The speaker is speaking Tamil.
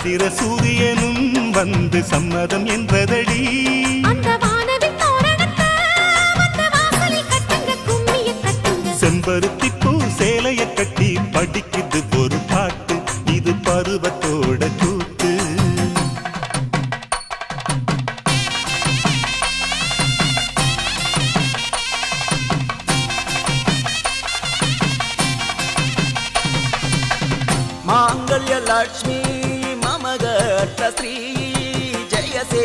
சந்திர சூரியனும் வந்து சம்மதம் என்றதடி. செம்பருத்தி பூ சேலைய கட்டி படிக்குது ஒரு பாட்டு, இது பருவத்தோட கூத்து. மாங்கல்ய லட்சுமி மமகட்ட ஸ்ரீ ஜெயசே